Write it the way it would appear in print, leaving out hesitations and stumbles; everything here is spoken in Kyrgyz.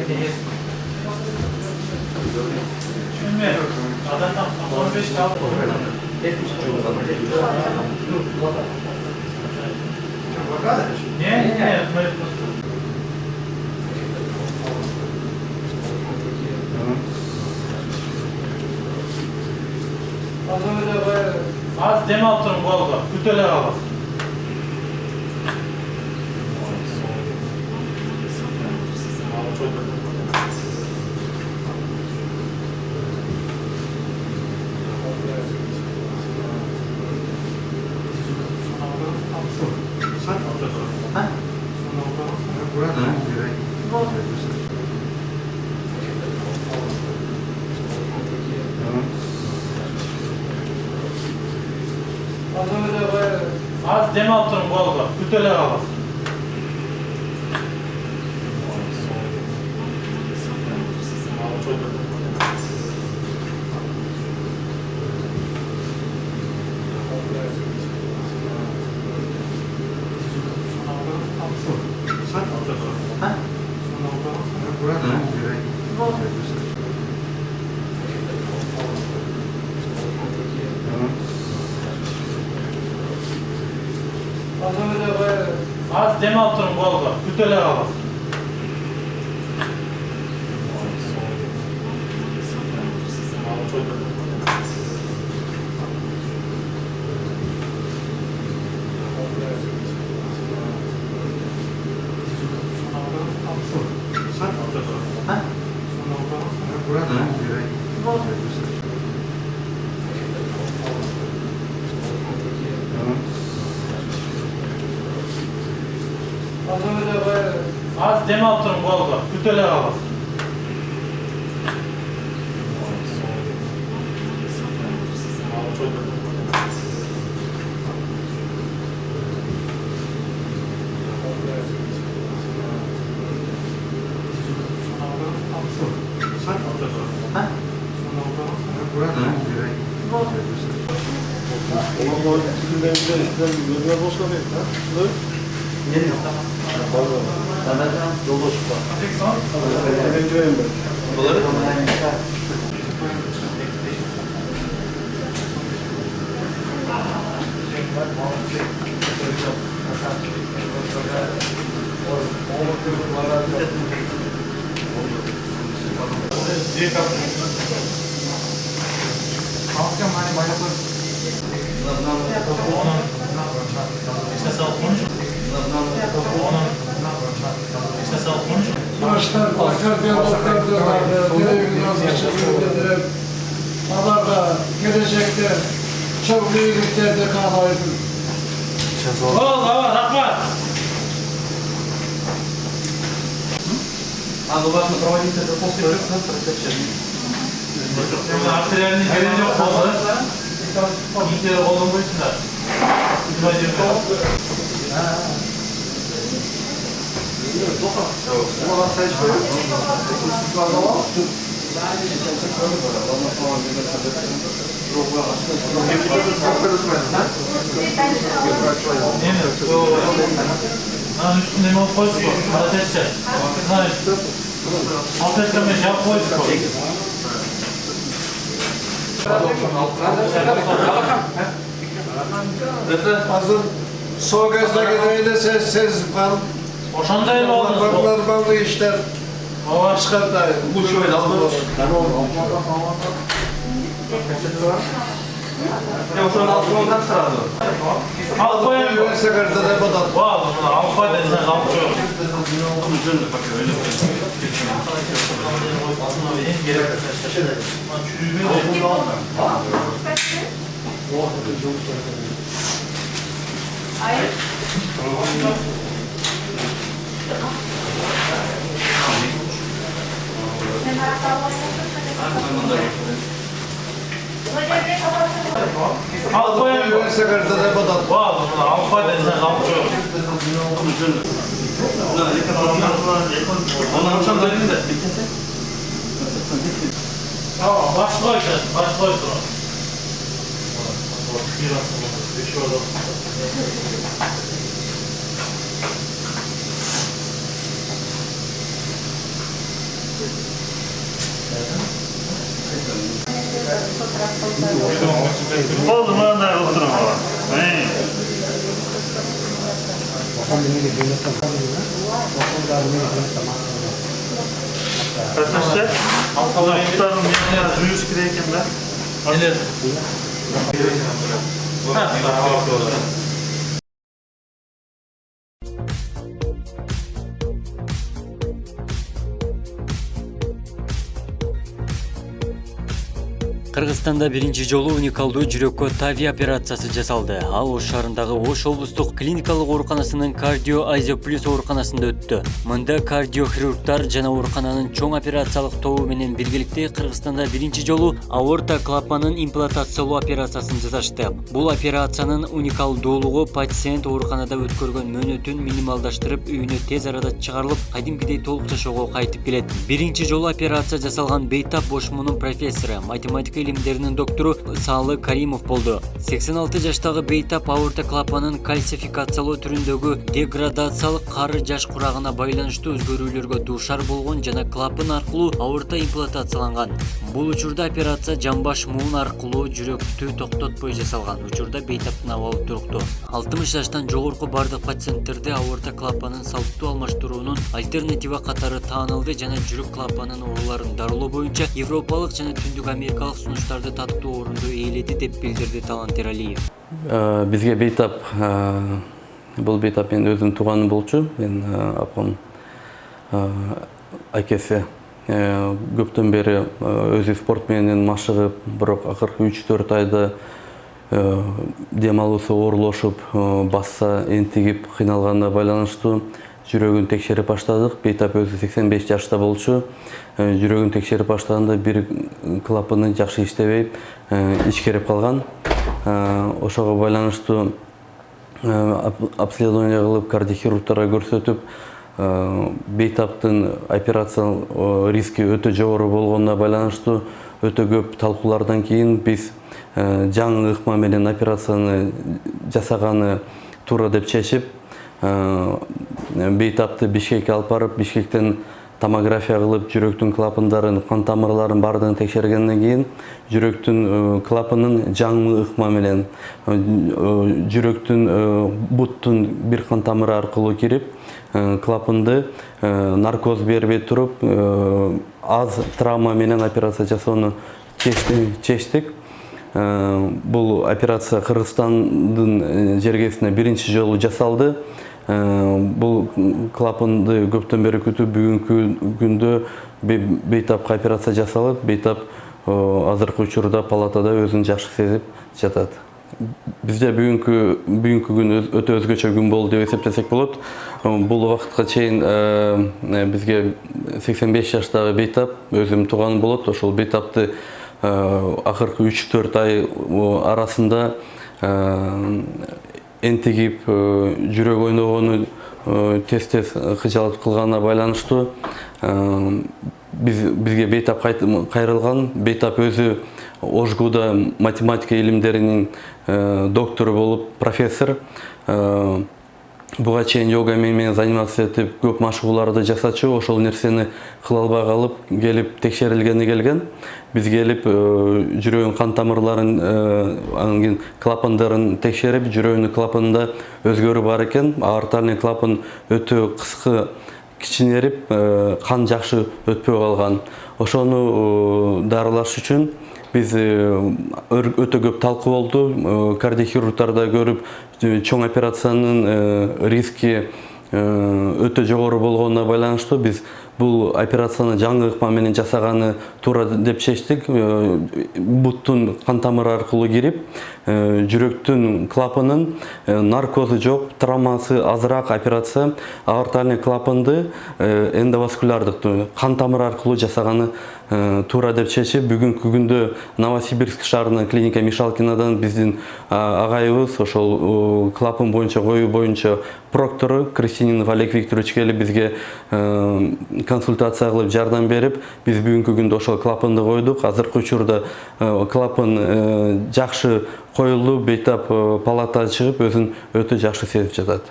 Şimdi adamdan 15 kaldı. Ne? Az dem altırım kolda. Kütüler alasın. Az dem altırım kolda. Kütüler alasın. Az dem altırım kolda. Kütüler alasın. Az dem altırım kolda. Kütüler alasın. Başlar, diyaloglar, televizyon seçimleri, onlar da gelecekte çok büyük ülkelerde kalmayı. Oğlum, Rahman! А важно проводить это после Arterlerini gelince kolda. İlkleri kolun boyutunda. Üstünde mi o koysun? Ateşler. Ateşleme yap koysun. Hazır soğuk ezde de ses var. Boşandayım oğlum. Baklar işler. Çıkartayım. Bu şöyle alır. Ya şöyle altından sırada. Al koyayım. Üniversite kartı da batar. Vay bunu al koy desen al koy. Bunun üzerine bakıyor öyle. Hayır. Sen al koyayım. Üniversite kartı da batar. Vay bunu al koy desen al koy. Bunun üzerine. Ondan akşam da elinde. Tamam baş koyacağız. Baş koysun. Bir şey oldu. Oldu manda oturum baba. Arkadaşlar, tutarım yanına rüyüz kireyken ben. Gelir. Кыргызстанда биринчи жолу уникалдуу жүрөккө ТАВИ операциясы жасалды. Ал Ош шаарындагы Ош облустук клиникалык ооруканасынын кардио Азия плюс ооруканасында өттү. Мында кардиохирургдар жана оорукананын чоң операциялык тобу менен биргеликте Кыргызстанда биринчи жолу аорта клапанын имплантациялоо операциясын жасашты. Бул операциянын уникалдуулугу пациент ооруканада өткөргөн мөөнөтүн минималдаштырып, үйүнө тез арада чыгарылып, кадимкидей толук жашоого кайтып келет. Биринчи жолу операция жасалган Бейтап Бошмунун профессору, математика илимдеринин доктору Салы Каримов болду. 86 жаштагы Бейтап аорта клапанын кальцификациялоо түрүндөгү деградациялык кары жаш курагына байланыштуу өзгөрүүлөргө дуушар болгон жана клапан аркылуу аорта имплантацияланган. Бул учурда операция жамбаш муун аркылуу жүрөктү токтотпой жасалган. Учурда Бейтаптын абалы туруктуу. 60 жаштан жогорку бардык пациенттерде аорта клапанын салттуу алмаштыруунун альтернатива катары таанылды жана жүрөк клапанын ооруларын дарылоо боюнча европалык жана түндүк америкалык сунуштарды таттуу орунду ээледи деп билдирди Талант Эралиев. Бизге Бейтап, бул Бейтап мен өзүм тууганым болчу. Мен апам акеси көптөн бери өзү спорт менен машыгып, бирок акыркы 3-4 айда дем алуусу оорлошуп, басса энтигип кыйналганына байланыштуу жүрөгүн текшерип баштадык. Бейтап өзү 85 жашта болчу. Жүрөгүн текшерип баштаганда бир клапаны жакшы иштебей, ичкерип калган. Ошого байланыштуу обследование кылып, кардиохирургтарга көрсөтүп, Бейтаптын операциялык риски өтө жогору болгонуна байланыштуу өтө көп талкуулардан кийин биз жаңы ыкма менен операцияны жасаганы туура деп чечип, Бейтапты Бишкекке алып барып, Бишкектен томография кылып, жүрөктүн клапандарын, кан тамырларын бардыгын текшергенден кийин жүрөктүн клапанын жаңы ыкма менен жүрөктүн буттун бир кан тамыры аркылуу кирип, клапанды наркоз бербей туруп, аз травма менен операция жасоону чечтик. Бул операция Кыргызстандын жергесине биринчи жолу жасалды. Бул клапанды көптөн бери күтүп, бүгүнкү күндө Бейтапка операция жасалып, Бейтап азыркы учурда палатада өзүн жакшы сезип жатат. Бизде бүгүнкү күн өтө өзгөчө күн болду деп эсептесек болот. Бул убакытка чейин бизге 85 жаштагы Бейтап өзүм тууганым болот. Ошол Бейтапты акыркы 3-4 ай арасында энтигип, жүрөк ойногону тез-тез кыжалып кылганына байланыштуу бизге Бейтап кайрылган. Бейтап өзү Ошгуда математика илимдеринин доктору болуп, профессор. Буга чейин йога менен заниматься этип, көп машыгууларды жасачу. Ошол нерсени кыла албай калып, келип текшерилгени келген. Биз келип жүрөгүнүн кан тамырларын, клапандарын текшерип, жүрөгүнүн клапанында өзгөрүү бар экен. Аортальный клапан өтө кыскы, кичинерип, кан жакшы өтпөй калган. Ошону дарылаш үчүн биз өтө көп талкуу болду. Кардиохирургтарда көрүп, чоң операциянын риски өтө жогору болгонуна байланыштуу биз бул операцияны жаңы ыкма менен жасаганы туура деп чечтик. Буттун кан тамыры аркылуу кирип, жүрөктүн клапанын наркозу жок, травмасы азыраак операция, аортальный клапанды эндоваскулярдык кан тамыры аркылуу жасаганы туура деп чечип, бүгүнкү күндө Новосибирск шаарынын клиника Мишалкинадан биздин агайыбыз ошол клапан боюнча коюу боюнча проктору Крестинин Олег Викторович келип бизге консультация кылып жардам берип, биз бүгүнкү күндө ошол клапанды койдук. Азыркы учурда клапан жакшы коюлду, Бейтап палатадан чыгып өзүн өтө жакшы сезип жатат.